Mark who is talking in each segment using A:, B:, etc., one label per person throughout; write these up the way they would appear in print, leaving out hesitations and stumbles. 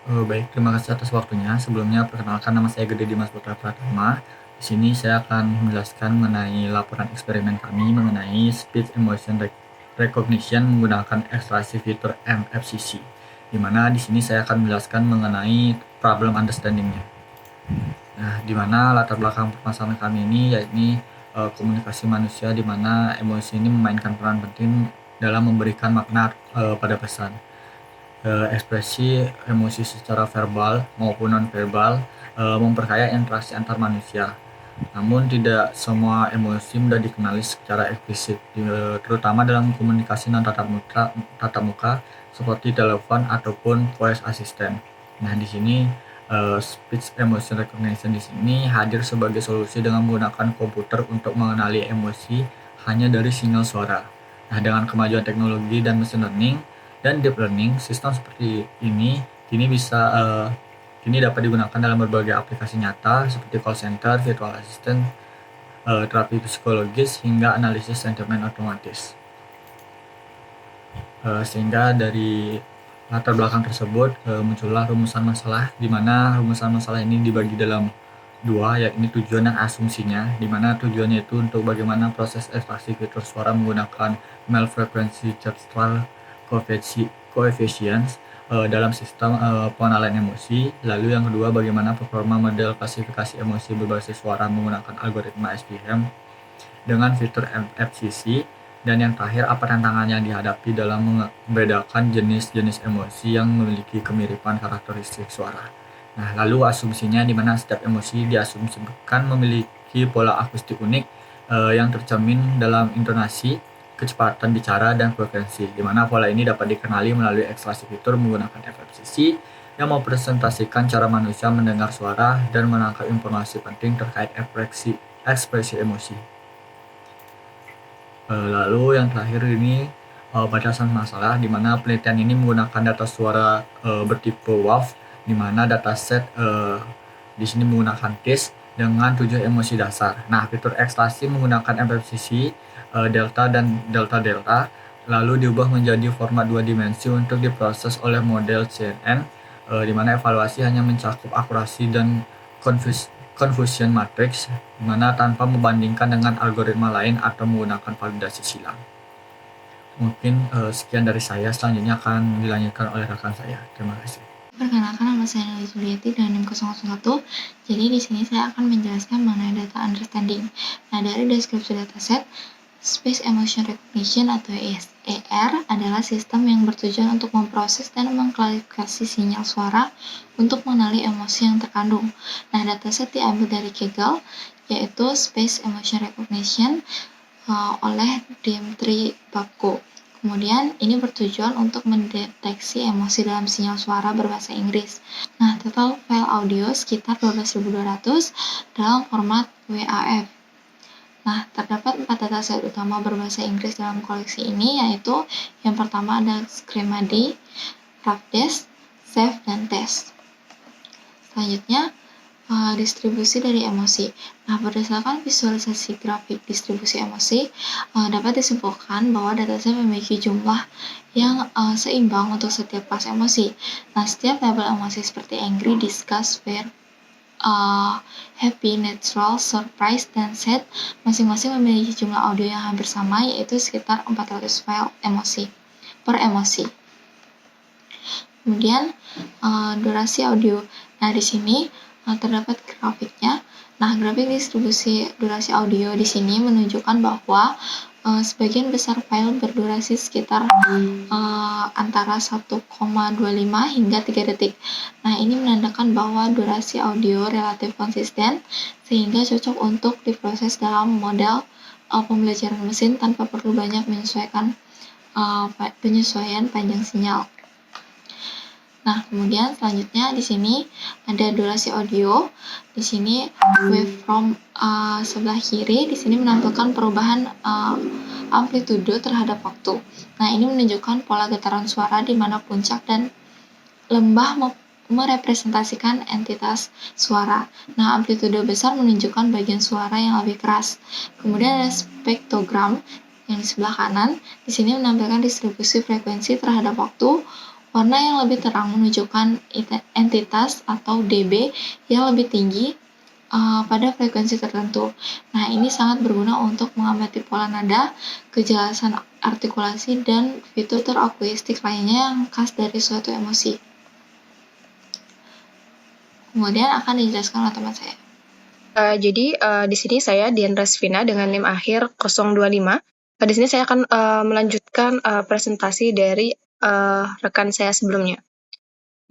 A: Baik, terima kasih atas waktunya. Sebelumnya perkenalkan, nama saya Gede Dimas Putra Pratama. Di sini saya akan menjelaskan mengenai laporan eksperimen kami mengenai Speech Emotion Recognition menggunakan ekstraksi fitur MFCC. Di mana di sini saya akan menjelaskan mengenai problem understanding-nya. Nah, di mana latar belakang permasalahan kami ini yakni komunikasi manusia, di mana emosi ini memainkan peran penting dalam memberikan makna pada pesan. Ekspresi emosi secara verbal maupun non-verbal memperkaya interaksi antar manusia. Namun tidak semua emosi mudah dikenali secara eksplisit, terutama dalam komunikasi non tatap muka seperti telepon ataupun voice assistant. Nah, di sini speech emotion recognition di sini hadir sebagai solusi dengan menggunakan komputer untuk mengenali emosi hanya dari sinyal suara. Nah, dengan kemajuan teknologi dan mesin learning dan deep learning, sistem seperti ini kini dapat digunakan dalam berbagai aplikasi nyata seperti call center, virtual assistant, terapi psikologis, hingga analisis sentimen otomatis. Sehingga dari latar belakang tersebut muncullah rumusan masalah, di mana rumusan masalah ini dibagi dalam dua, yakni tujuan dan asumsinya, di mana tujuannya itu untuk bagaimana proses ekstraksi fitur suara menggunakan male frequency spectral coefficients dalam sistem pengenalan emosi. Lalu yang kedua, bagaimana performa model klasifikasi emosi berbasis suara menggunakan algoritma SPM dengan fitur MFCC. Dan yang terakhir, apa tantangan yang dihadapi dalam membedakan jenis-jenis emosi yang memiliki kemiripan karakteristik suara. Nah, lalu asumsinya, di mana setiap emosi diasumsikan memiliki pola akustik unik yang tercermin dalam intonasi, kecepatan bicara, dan frekuensi, di mana pola ini dapat dikenali melalui ekstraksi fitur menggunakan FFCC yang mempresentasikan cara manusia mendengar suara dan menangkap informasi penting terkait ekspresi emosi. Lalu yang terakhir ini batasan masalah, di mana penelitian ini menggunakan data suara bertipe WAV, di mana dataset di sini menggunakan case dengan 7 emosi dasar. Nah, fitur ekstraksi menggunakan MFCC, delta dan delta, lalu diubah menjadi format 2 dimensi untuk diproses oleh model CNN, di mana evaluasi hanya mencakup akurasi dan confusion matrix, di mana tanpa membandingkan dengan algoritma lain atau menggunakan validasi silang. Mungkin sekian dari saya, selanjutnya akan dilanjutkan oleh rekan saya. Terima kasih.
B: Perkenalkan, nama saya Nelly Julieti dan NIM 001. Jadi di sini saya akan menjelaskan mengenai data understanding. Nah, dari deskripsi dataset, Speech Emotion Recognition atau ER adalah sistem yang bertujuan untuk memproses dan mengklasifikasi sinyal suara untuk mengenali emosi yang terkandung. Nah, dataset diambil dari Kaggle, yaitu Speech Emotion Recognition oleh Dimitri Babko. Kemudian, ini bertujuan untuk mendeteksi emosi dalam sinyal suara berbahasa Inggris. Nah, total file audio sekitar 12.200 dalam format WAV. Nah, terdapat 4 dataset utama berbahasa Inggris dalam koleksi ini, yaitu yang pertama ada Screamady, Rapdes, Save, dan Test. Selanjutnya, distribusi dari emosi. Nah, berdasarkan visualisasi grafik distribusi emosi, dapat disimpulkan bahwa dataset memiliki jumlah yang seimbang untuk setiap kelas emosi. Nah, setiap label emosi seperti angry, disgust, fear, happy, neutral, surprise, dan sad masing-masing memiliki jumlah audio yang hampir sama, yaitu sekitar 400 file emosi per emosi. Kemudian durasi audio. Nah, di sini terdapat grafiknya. Nah, grafik distribusi durasi audio di sini menunjukkan bahwa sebagian besar file berdurasi sekitar antara 1,25 hingga 3 detik. Nah, ini menandakan bahwa durasi audio relatif konsisten sehingga cocok untuk diproses dalam model pembelajaran mesin tanpa perlu banyak penyesuaian panjang sinyal. Nah, kemudian selanjutnya di sini ada durasi audio. Di sini waveform sebelah kiri di sini menampilkan perubahan amplitudo terhadap waktu. Nah, ini menunjukkan pola getaran suara di mana puncak dan lembah merepresentasikan entitas suara. Nah, amplitudo besar menunjukkan bagian suara yang lebih keras. Kemudian ada spektrogram yang di sebelah kanan. Di sini menampilkan distribusi frekuensi terhadap waktu. Warna yang lebih terang menunjukkan entitas atau dB yang lebih tinggi pada frekuensi tertentu. Nah, ini sangat berguna untuk mengamati pola nada, kejelasan artikulasi, dan fitur akuistik lainnya yang khas dari suatu emosi. Kemudian akan dijelaskan oleh teman saya.
C: Jadi di sini saya Dian Resvina dengan NIM akhir 025. Di sini saya akan melanjutkan presentasi dari rekan saya sebelumnya.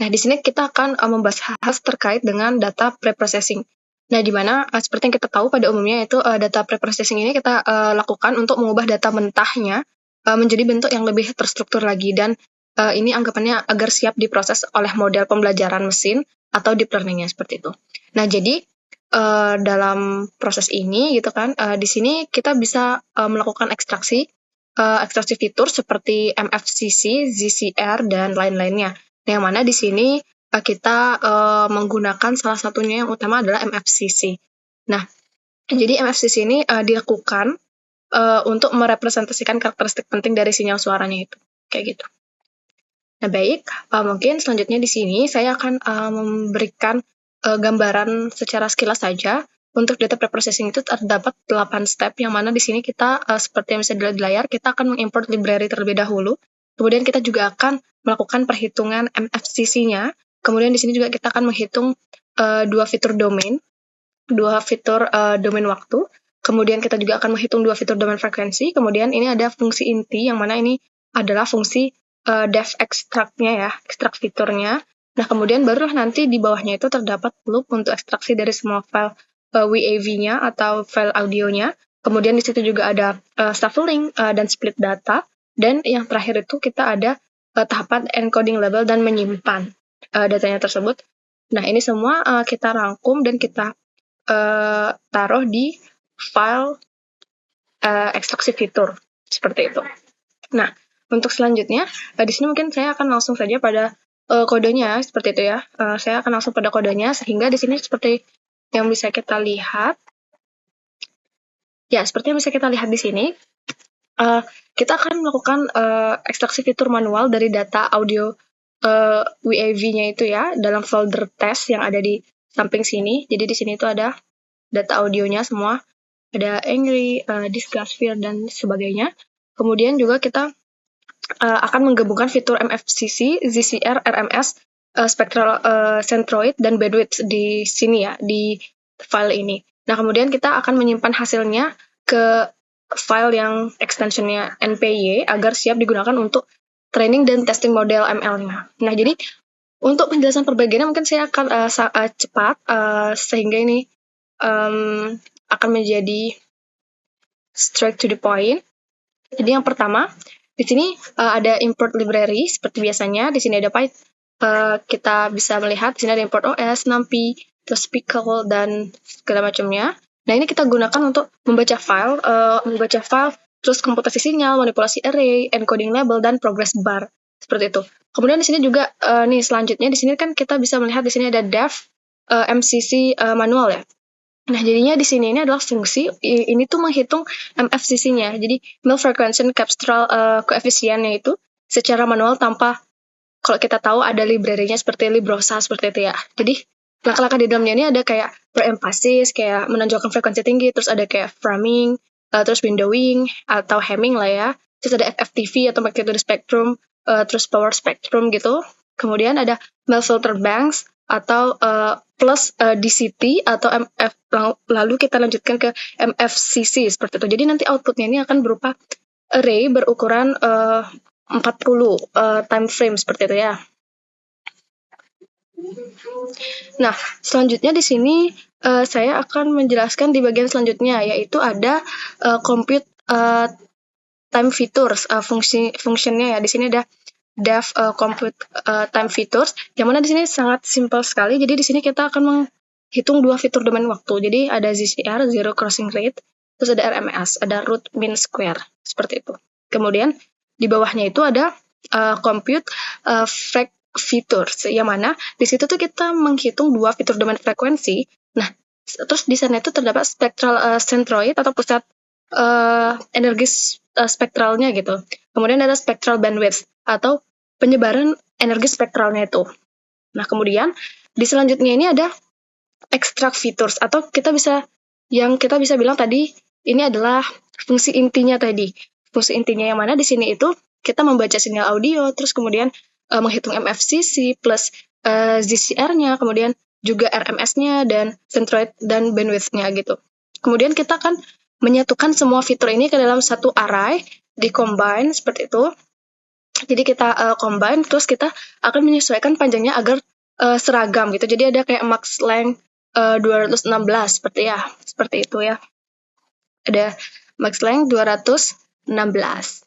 C: Nah, di sini kita akan membahas hal terkait dengan data preprocessing. Nah, di mana seperti yang kita tahu pada umumnya itu data preprocessing ini kita lakukan untuk mengubah data mentahnya menjadi bentuk yang lebih terstruktur lagi, dan ini anggapannya agar siap diproses oleh model pembelajaran mesin atau deep learning-nya seperti itu. Nah, jadi dalam proses ini gitu kan, di sini kita bisa melakukan ekstraksi fitur seperti MFCC, ZCR, dan lain-lainnya. Yang mana di sini kita menggunakan salah satunya yang utama adalah MFCC. Nah, jadi MFCC ini dilakukan untuk merepresentasikan karakteristik penting dari sinyal suaranya itu, kayak gitu. Nah, baik, mungkin selanjutnya di sini saya akan memberikan gambaran secara sekilas saja. Untuk data preprocessing itu terdapat 8 step, yang mana di sini kita, seperti yang bisa dilihat di layar, kita akan mengimport library terlebih dahulu. Kemudian kita juga akan melakukan perhitungan MFCC-nya. Kemudian di sini juga kita akan menghitung dua fitur domain waktu. Kemudian kita juga akan menghitung dua fitur domain frekuensi. Kemudian ini ada fungsi inti, yang mana ini adalah fungsi def extract-nya ya, ekstrak fiturnya. Nah, kemudian barulah nanti di bawahnya itu terdapat loop untuk ekstraksi dari semua file WAV-nya atau file audionya. Kemudian di situ juga ada shuffling dan split data. Dan yang terakhir itu kita ada tahapan encoding label dan menyimpan datanya tersebut. Nah, ini semua kita rangkum dan kita taruh di file ekstraksi fitur seperti itu. Nah, untuk selanjutnya di sini mungkin saya akan langsung saja pada kodenya seperti itu ya. Saya akan langsung pada kodenya, sehingga di sini seperti yang bisa kita lihat. Ya, seperti yang bisa kita lihat di sini, kita akan melakukan ekstraksi fitur manual dari data audio WAV-nya itu ya, dalam folder test yang ada di samping sini. Jadi di sini itu ada data audionya semua, ada angry, disgust, fear, dan sebagainya. Kemudian juga kita akan menggabungkan fitur MFCC, ZCR, RMS, spectral centroid, dan bandwidth di sini ya, di file ini. Nah, kemudian kita akan menyimpan hasilnya ke file yang extensionnya NPY agar siap digunakan untuk training dan testing model ML-nya. Nah, jadi untuk penjelasan perbagiannya mungkin saya akan cepat, sehingga ini akan menjadi straight to the point. Jadi yang pertama, di sini ada import library seperti biasanya. Di sini ada Python. Kita bisa melihat di sini ada import OS, NumPy, terus Pickle, dan segala macamnya. Nah, ini kita gunakan untuk membaca file, terus komputasi sinyal, manipulasi array, encoding label, dan progress bar seperti itu. Kemudian di sini juga nih selanjutnya di sini kan kita bisa melihat di sini ada def MCC manual ya. Nah, jadinya di sini ini adalah fungsi, ini tuh menghitung MFCC-nya. Jadi, mil frequency capstral koefisiennya itu secara manual tanpa, kalau kita tahu ada library-nya seperti Librosa, seperti itu ya. Jadi, langkah-langkah di dalamnya ini ada kayak pre-emphasis, kayak menonjolkan frekuensi tinggi, terus ada kayak framing, terus windowing, atau hemming lah ya. Terus ada FFTV atau magnitude spectrum, terus power spectrum gitu. Kemudian ada mil filter banks, atau plus DCT atau MF, lalu kita lanjutkan ke MFCC seperti itu. Jadi nanti outputnya ini akan berupa array berukuran 40 time frame seperti itu ya. Nah, selanjutnya di sini saya akan menjelaskan di bagian selanjutnya, yaitu ada compute time features, fungsinya ya. Di sini ada def compute time features, yang mana di sini sangat simpel sekali. Jadi di sini kita akan menghitung dua fitur domain waktu. Jadi ada ZCR, zero crossing rate, terus ada RMS, ada root mean square, seperti itu. Kemudian di bawahnya itu ada compute features, yang mana di situ tuh kita menghitung dua fitur domain frekuensi. Nah, terus di sana itu terdapat spectral centroid atau pusat energi spektralnya gitu. Kemudian ada spectral bandwidth atau penyebaran energi spektralnya itu. Nah, kemudian di selanjutnya ini ada extract features, atau kita bisa bilang tadi ini adalah fungsi intinya tadi. Fungsi intinya yang mana di sini itu kita membaca sinyal audio, terus kemudian menghitung MFCC plus ZCR-nya, kemudian juga RMS-nya dan centroid dan bandwidth-nya gitu. Kemudian kita akan menyatukan semua fitur ini ke dalam satu array, di-combine seperti itu. Jadi kita combine, terus kita akan menyesuaikan panjangnya agar seragam gitu. Jadi ada kayak max length 216 seperti itu ya. Ada max length 216.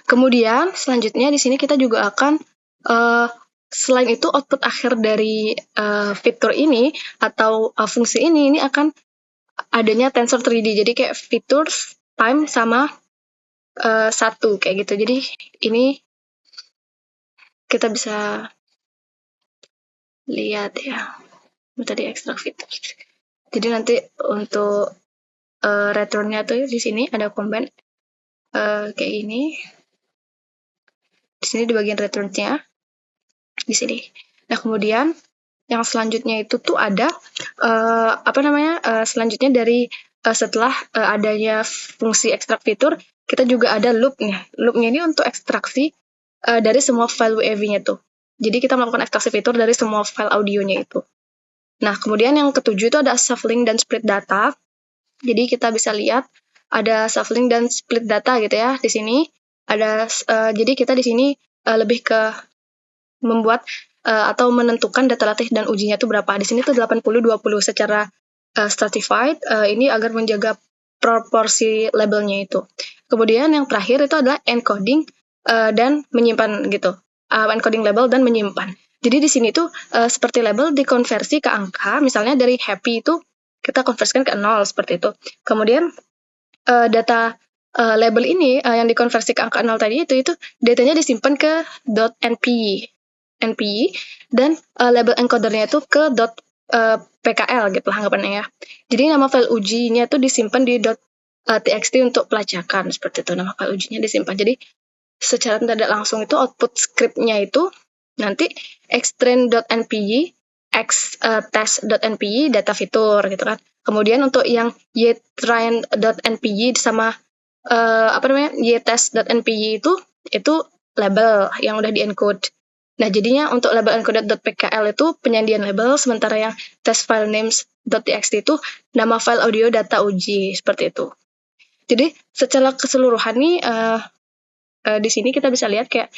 C: Kemudian selanjutnya di sini kita juga akan selain itu output akhir dari fitur ini atau fungsi ini akan adanya tensor 3D. Jadi kayak fitur time sama 1 kayak gitu. Jadi ini kita bisa lihat ya. Tadi extract fitur. Jadi nanti untuk returnnya tuh di sini ada combine kayak ini. Di sini di bagian returnnya di sini. Nah, kemudian yang selanjutnya itu tuh ada selanjutnya dari setelah adanya fungsi extract fitur, kita juga ada loopnya. Loopnya ini untuk ekstraksi dari semua file WAV-nya tuh. Jadi kita melakukan ekstraksi fitur dari semua file audionya itu. Nah, kemudian yang ketujuh itu ada shuffling dan split data. Jadi kita bisa lihat ada shuffling dan split data gitu ya di sini. Ada jadi kita di sini lebih ke membuat atau menentukan data latih dan ujinya itu berapa. Di sini tuh 80-20 secara stratified ini agar menjaga proporsi labelnya itu. Kemudian yang terakhir itu adalah encoding dan menyimpan gitu. Encoding label dan menyimpan. Jadi di sini tuh seperti label dikonversi ke angka, misalnya dari happy itu kita konversikan ke 0 seperti itu. Kemudian data label ini yang dikonversi ke angka 0 tadi itu datanya disimpan ke .npy dan label encodernya itu ke .pkl gitu lah anggapannya ya. Jadi nama file ujinya itu disimpan di .txt untuk pelacakan seperti itu, nama file ujinya disimpan. Jadi secara tidak langsung itu output scriptnya itu nanti xtrain.npy test.npy data fitur gitu kan. Kemudian untuk yang ytrain.npy sama ytest.npy itu label yang udah di-encode. Nah, jadinya untuk label encoded.pkl itu penyandian label, sementara yang test file names.txt itu nama file audio data uji, seperti itu. Jadi, secara keseluruhan nih, di sini kita bisa lihat kayak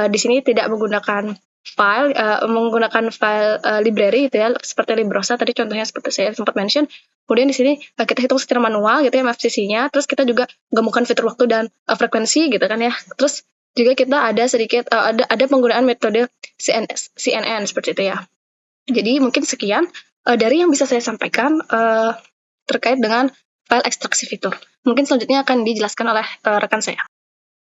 C: di sini tidak menggunakan menggunakan file library gitu ya, seperti Librosa tadi contohnya seperti saya sempat mention. Kemudian di sini kita hitung secara manual gitu ya MFCC-nya, terus kita juga gabungkan fitur waktu dan frekuensi gitu kan ya. Terus juga kita ada sedikit ada penggunaan metode CNN seperti itu ya. Jadi mungkin sekian dari yang bisa saya sampaikan terkait dengan file ekstraksi fitur. Mungkin selanjutnya akan dijelaskan oleh rekan saya.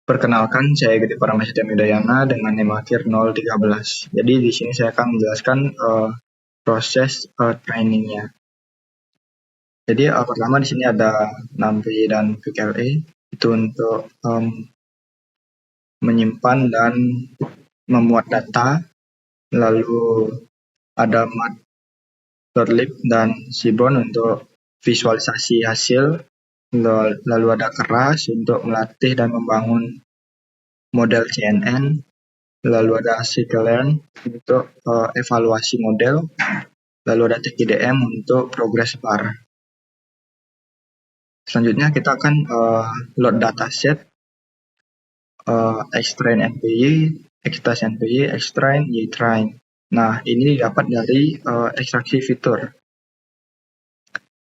A: Perkenalkan, saya Gede Paramesidam Yudayana dengan NIM akhir 013. Jadi di sini saya akan menjelaskan proses trainingnya. Jadi pertama di sini ada NumPy dan PKLE itu untuk menyimpan dan memuat data. Lalu ada Matplotlib dan Seaborn untuk visualisasi hasil. Lalu ada Keras untuk melatih dan membangun model CNN. Lalu ada Scikit-learn untuk evaluasi model. Lalu ada TKDM untuk progress bar. Selanjutnya kita akan load dataset xtrain NPY, extract NPY, xtrain, ytrain. Nah, ini didapat dari ekstraksi fitur.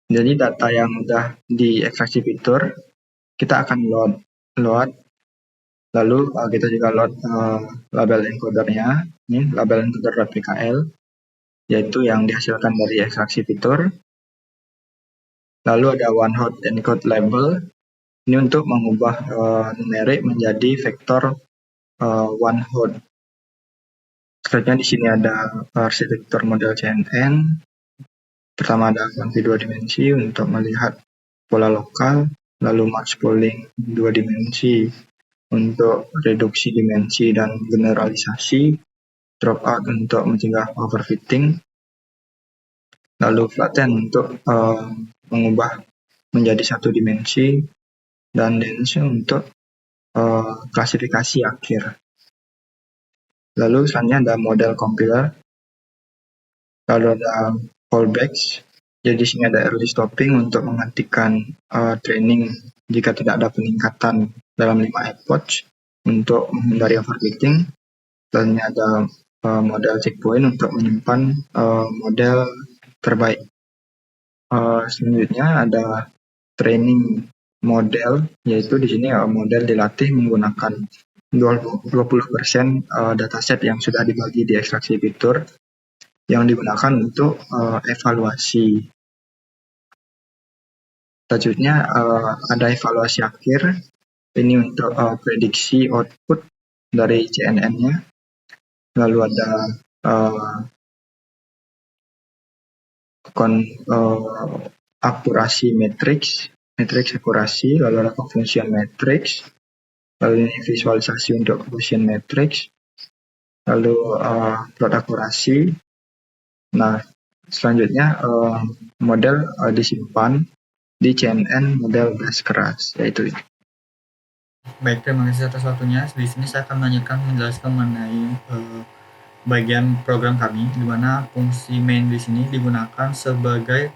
A: Jadi data yang udah diekstraksi fitur kita akan load. Lalu kita juga load label encodernya. Ini label encoder.pkl, yaitu yang dihasilkan dari ekstraksi fitur. Lalu ada one hot encode label. Ini untuk mengubah numerik menjadi vektor one hot. Selanjutnya di sini ada arsitektur model CNN. Pertama ada kuanti 2 dimensi untuk melihat pola lokal, lalu max polling 2 dimensi
D: untuk reduksi dimensi dan generalisasi, dropout untuk mencegah overfitting, lalu flatten untuk mengubah menjadi satu dimensi, dan dense untuk klasifikasi akhir. Lalu selanjutnya ada model compiler, lalu ada fallbacks. Jadi di sini ada early stopping untuk menghentikan training jika tidak ada peningkatan dalam 5 epoch untuk menghindari overfitting. Selanjutnya ada model checkpoint untuk menyimpan model terbaik. Selanjutnya ada training model, yaitu di sini model dilatih menggunakan 20% dataset yang sudah dibagi di ekstraksi fitur yang digunakan untuk evaluasi. Selanjutnya ada evaluasi akhir, ini untuk prediksi output dari CNN-nya. Lalu ada akurasi matrix akurasi, lalu ada confusion matrix, lalu ini visualisasi untuk confusion matrix, lalu plot akurasi. Nah, selanjutnya model disimpan di CNN model gas keras, yaitu ini.
A: Baik, terima kasih atas waktunya. Di sini saya akan melanjutkan menjelaskan mengenai bagian program kami, di mana fungsi main di sini digunakan sebagai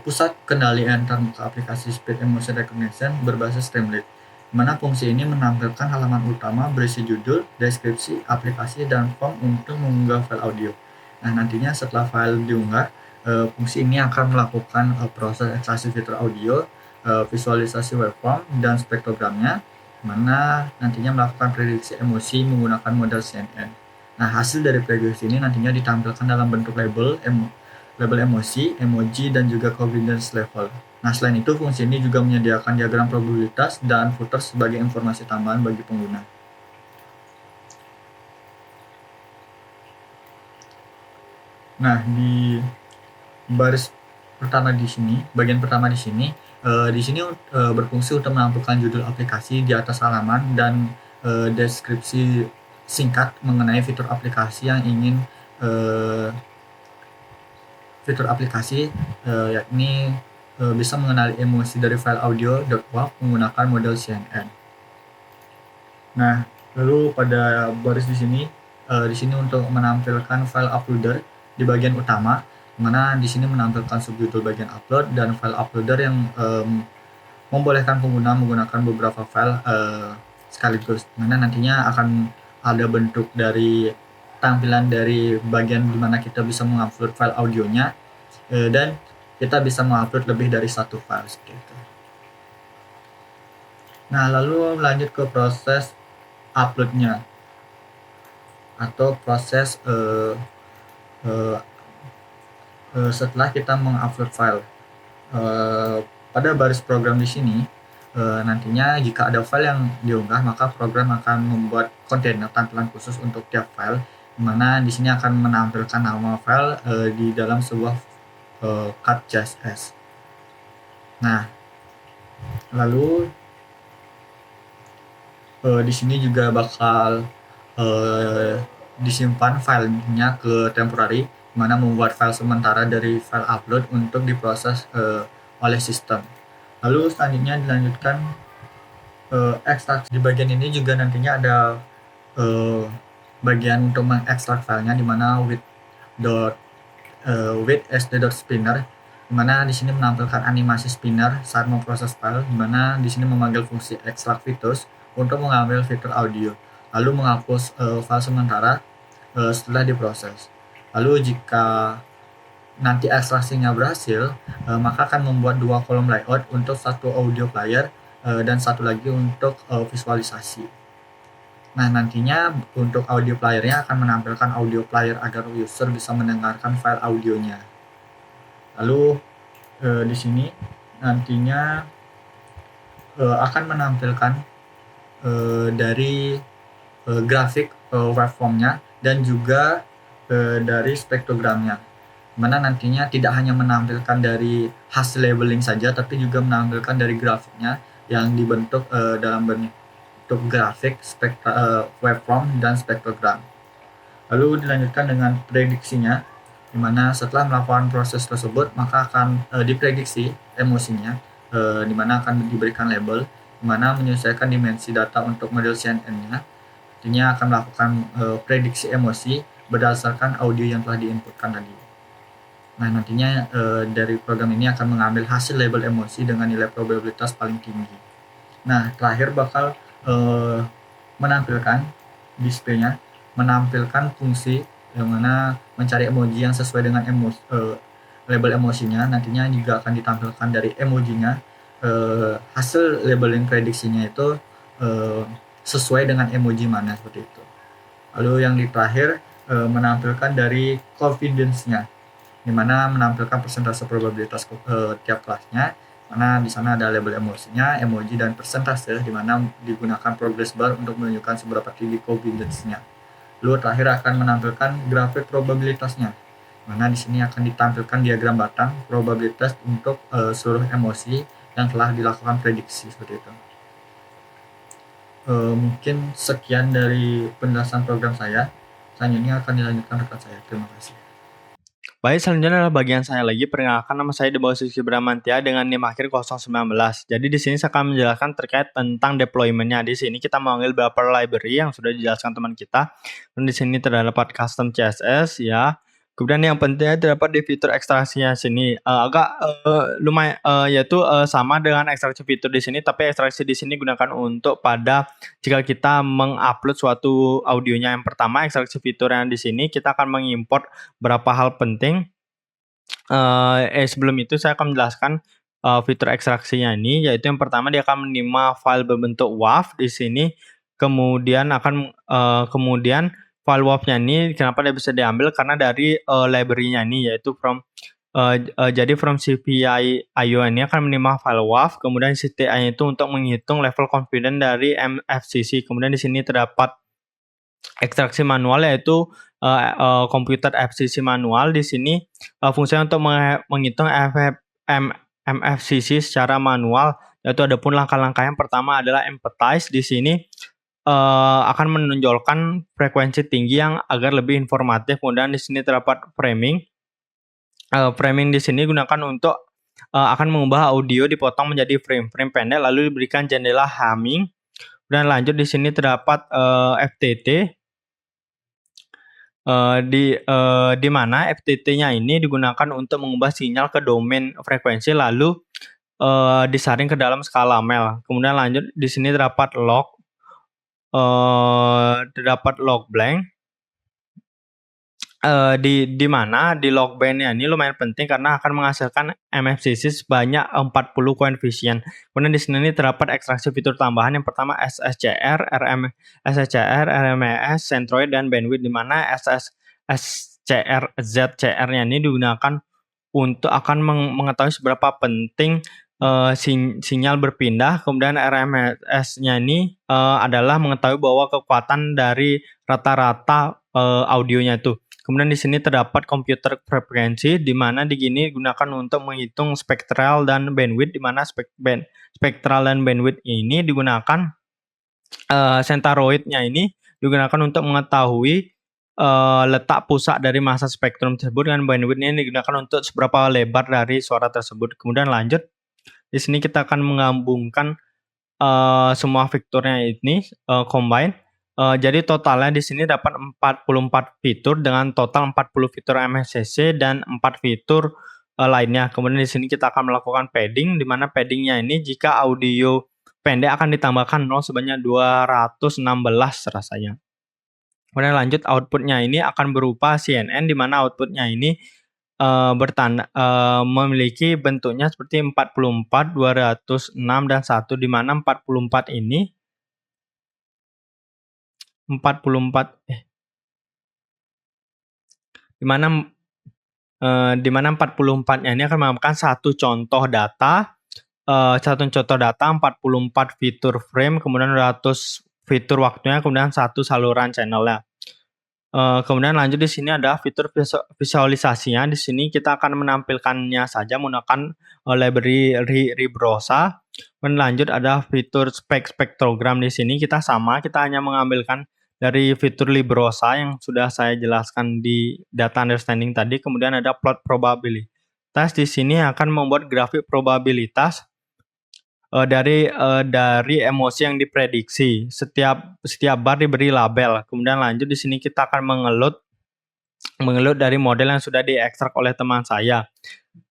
A: pusat kendali antarmuka aplikasi Speech Emotion Recognition berbasis Streamlit. Di mana fungsi ini menampilkan halaman utama berisi judul, deskripsi, aplikasi, dan form untuk mengunggah file audio. Nah, nantinya setelah file diunggah, fungsi ini akan melakukan proses ekstraksi fitur audio, visualisasi waveform, dan spektrogramnya, mana nantinya melakukan prediksi emosi menggunakan model CNN. Nah, hasil dari prediksi ini nantinya ditampilkan dalam bentuk label emosi, emoji, dan juga confidence level. Nah, selain itu, fungsi ini juga menyediakan diagram probabilitas dan footer sebagai informasi tambahan bagi pengguna. Nah, di baris pertama di sini, bagian pertama di sini berfungsi untuk menampilkan judul aplikasi di atas halaman dan deskripsi singkat mengenai fitur aplikasi yang ingin yakni bisa mengenali emosi dari file audio.wav menggunakan model CNN. Nah, lalu pada baris di sini untuk menampilkan file uploader di bagian utama, mana di sini menampilkan subjudul bagian upload dan file uploader yang membolehkan pengguna menggunakan beberapa file sekaligus, mana nantinya akan ada bentuk dari tampilan dari bagian dimana kita bisa mengupload file audionya dan kita bisa mengupload lebih dari satu file seperti itu. Nah, lalu lanjut ke proses uploadnya atau proses setelah kita mengupload file. Pada baris program di sini nantinya jika ada file yang diunggah, maka program akan membuat kontainer tampilan khusus untuk tiap file, di mana di sini akan menampilkan nama file di dalam sebuah cut.js. Nah, lalu di sini juga bakal disimpan filenya ke temporary, di mana membuat file sementara dari file upload untuk diproses oleh sistem. Lalu selanjutnya dilanjutkan ekstrak. Di bagian ini juga nantinya ada bagian untuk mengekstrak filenya, di mana with sd.spinner, di mana di sini menampilkan animasi spinner saat memproses file, di mana di sini memanggil fungsi extract features untuk mengambil fitur audio, lalu menghapus file sementara setelah diproses. Lalu jika nanti ekstraksinya berhasil, maka akan membuat dua kolom layout untuk satu audio player dan satu lagi untuk visualisasi. Nah, nantinya untuk audio playernya akan menampilkan audio player agar user bisa mendengarkan file audionya. Lalu di sini nantinya akan menampilkan dari grafik waveformnya dan juga dari spektrogramnya, mana nantinya tidak hanya menampilkan dari hasil labeling saja, tapi juga menampilkan dari grafiknya yang dibentuk dalam bentuk grafik, waveform, dan spektrogram. Lalu dilanjutkan dengan prediksinya, di mana setelah melakukan proses tersebut maka akan diprediksi emosinya, di mana akan diberikan label, di mana menyesuaikan dimensi data untuk model CNN-nya. Artinya akan melakukan prediksi emosi berdasarkan audio yang telah diinputkan tadi. Nah, nantinya dari program ini akan mengambil hasil label emosi dengan nilai probabilitas paling tinggi. Nah, terakhir bakal menampilkan displaynya, menampilkan fungsi yang mana mencari emoji yang sesuai dengan label emosinya. Nantinya juga akan ditampilkan dari emojinya, hasil labeling prediksinya itu sesuai dengan emoji mana, seperti itu. Lalu yang di terakhir menampilkan dari confidence-nya, di mana menampilkan persentase probabilitas tiap kelasnya, mana di sana ada label emosinya, emoji, dan persentase, di mana digunakan progress bar untuk menunjukkan seberapa tinggi confidence-nya. Lalu terakhir akan menampilkan grafik probabilitasnya, mana di sini akan ditampilkan diagram batang probabilitas untuk seluruh emosi yang telah dilakukan prediksi, seperti itu. Mungkin sekian dari penjelasan program saya. Selanjutnya akan dilanjutkan rekan saya. Terima kasih.
E: Baik, selanjutnya adalah bagian saya lagi. Perkenalkan, nama saya Dewa Suci Bramantia dengan NIM akhir 019. Jadi di sini saya akan menjelaskan terkait tentang deployment-nya. Di sini kita mengambil beberapa library yang sudah dijelaskan teman kita. Dan di sini terdapat custom CSS ya. Kemudian yang pentingnya terdapat di fitur ekstraksinya sini agak lumayan yaitu sama dengan ekstraksi fitur di sini, tapi ekstraksi di sini gunakan untuk pada jika kita mengupload suatu audionya. Yang pertama, ekstraksi fitur yang di sini kita akan mengimport beberapa hal penting. Sebelum itu saya akan menjelaskan fitur ekstraksinya ini, yaitu yang pertama dia akan menerima file berbentuk WAV di sini, kemudian file WAV-nya ini kenapa dia bisa diambil, karena dari library-nya ini, yaitu from CPI.io ini akan menerima file WAV, kemudian CTI itu untuk menghitung level confidence dari MFCC. Kemudian di sini terdapat ekstraksi manual, yaitu computer FCC manual. Di sini fungsinya untuk menghitung MFCC secara manual, yaitu ada pun langkah-langkah yang pertama adalah empathize. Di sini akan menonjolkan frekuensi tinggi yang agar lebih informatif. Kemudian di sini terdapat framing. Framing di sini gunakan untuk akan mengubah audio dipotong menjadi frame-frame pendek lalu diberikan jendela humming. Dan lanjut di sini terdapat FTT. Di mana FTT-nya ini digunakan untuk mengubah sinyal ke domain frekuensi lalu disaring ke dalam skala mel. Kemudian lanjut di sini terdapat log blank, di mana di log blank-nya ini lumayan penting karena akan menghasilkan MFCC sebanyak 40 koefisien. Kemudian di sini terdapat ekstraksi fitur tambahan. Yang pertama SSCR, RMES, centroid, dan bandwidth, di mana SSCR, ZCR-nya ini digunakan untuk akan mengetahui seberapa penting sinyal berpindah. Kemudian RMS-nya ini adalah mengetahui bahwa kekuatan dari rata-rata audionya itu. Kemudian di sini terdapat computer frekuensi, di mana di sini digunakan untuk menghitung spektral dan bandwidth, di mana spektral dan bandwidth ini digunakan centroid-nya ini digunakan untuk mengetahui letak pusat dari massa spektrum tersebut, dan bandwidth ini digunakan untuk seberapa lebar dari suara tersebut. Kemudian lanjut. Di sini kita akan menggabungkan semua fiturnya ini combine. Jadi totalnya di sini dapat 44 fitur dengan total 40 fitur MFCC dan 4 fitur lainnya. Kemudian di sini kita akan melakukan padding, di mana paddingnya ini jika audio pendek akan ditambahkan 0 sebanyak 216 rasanya. Kemudian lanjut, outputnya ini akan berupa CNN, di mana outputnya ini memiliki bentuknya seperti 44, 206, dan 1, di mana 44 ini 44 di mana 44-nya ini akan menggunakan satu contoh data 44 fitur frame, kemudian 200 fitur waktunya, kemudian satu saluran channelnya. Kemudian lanjut di sini ada fitur visualisasinya. Di sini kita akan menampilkannya saja menggunakan library Rebrosa. Kemudian lanjut ada fitur spektrogram. Di sini kita hanya mengambilkan dari fitur Librosa yang sudah saya jelaskan di data understanding tadi. Kemudian ada plot probabilitas. Di sini akan membuat grafik probabilitas dari emosi yang diprediksi. Setiap bar diberi label. Kemudian lanjut di sini kita akan mengelut dari model yang sudah diekstrak oleh teman saya.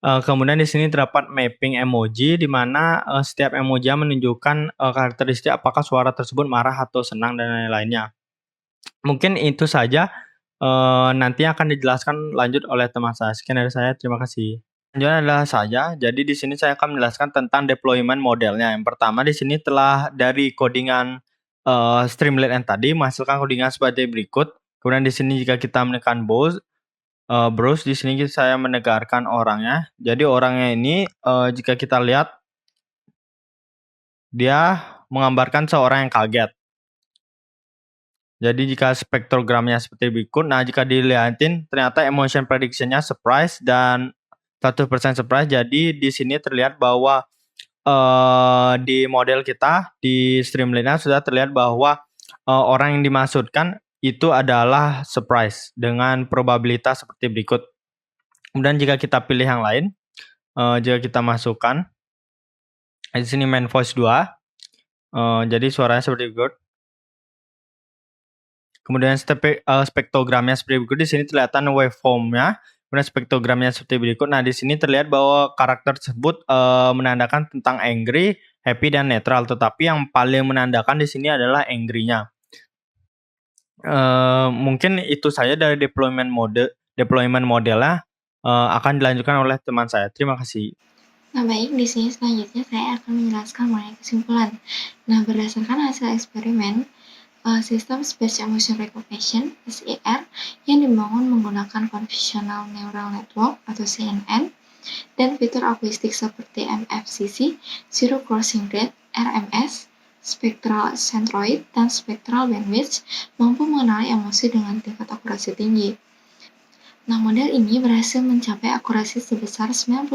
E: Kemudian di sini terdapat mapping emoji di mana setiap emoji menunjukkan karakteristik apakah suara tersebut marah atau senang dan lain-lainnya. Mungkin itu saja. Nanti akan dijelaskan lanjut oleh teman saya. Sekian dari saya. Terima kasih. Selanjutnya adalah saya. Jadi di sini saya akan menjelaskan tentang deployment modelnya. Yang pertama di sini telah dari codingan Streamlit yang tadi menghasilkan codingan sebagai berikut. Kemudian di sini jika kita menekan browse di sini saya menegarkan orangnya. Jadi orangnya ini jika kita lihat dia menggambarkan seorang yang kaget. Jadi jika spektrogramnya seperti berikut, nah jika dilihatin ternyata emotion prediction-nya surprise dan 100% surprise. Jadi di sini terlihat bahwa di model kita di Streamlit-nya sudah terlihat bahwa orang yang dimaksudkan itu adalah surprise dengan probabilitas seperti berikut. Kemudian jika kita pilih yang lain, jika kita masukkan di sini main voice 2, jadi suaranya seperti berikut. Kemudian spektrogramnya seperti berikut. Di sini kelihatan waveform-nya. Kemudian spektrogramnya seperti berikut. Nah, di sini terlihat bahwa karakter tersebut menandakan tentang angry, happy, dan netral. Tetapi yang paling menandakan di sini adalah angry-nya. Mungkin itu saja dari deployment modelnya akan dilanjutkan oleh teman saya. Terima kasih.
B: Nah, baik, di sini selanjutnya saya akan menjelaskan mengenai kesimpulan. Nah, berdasarkan hasil eksperimen, sistem Speech Emotion Recognition (SER) yang dibangun menggunakan Convolutional Neural Network atau CNN dan fitur akuistik seperti MFCC, Zero Crossing Rate (RMS), Spectral Centroid, dan Spectral Bandwidth mampu mengenali emosi dengan tingkat akurasi tinggi. Nah, model ini berhasil mencapai akurasi sebesar 99%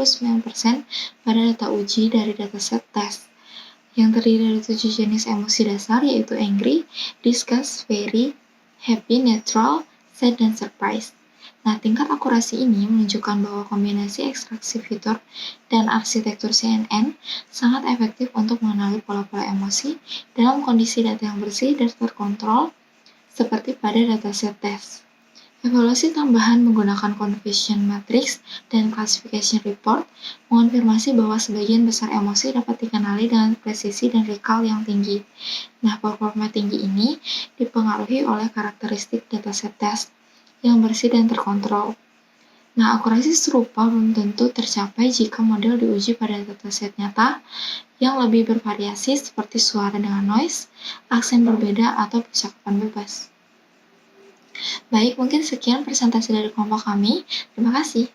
B: pada data uji dari dataset tes yang terdiri dari 7 jenis emosi dasar, yaitu angry, disgust, very, happy, neutral, sad, dan surprise. Nah, tingkat akurasi ini menunjukkan bahwa kombinasi ekstraksi fitur dan arsitektur CNN sangat efektif untuk mengenali pola-pola emosi dalam kondisi data yang bersih dan terkontrol seperti pada dataset tes. Evaluasi tambahan menggunakan Confusion Matrix dan Classification Report mengonfirmasi bahwa sebagian besar emosi dapat dikenali dengan presisi dan recall yang tinggi. Nah, performa tinggi ini dipengaruhi oleh karakteristik dataset tes yang bersih dan terkontrol. Nah, akurasi serupa belum tentu tercapai jika model diuji pada dataset nyata yang lebih bervariasi seperti suara dengan noise, aksen berbeda, atau percakapan bebas. Baik, mungkin sekian presentasi dari kelompok kami. Terima kasih.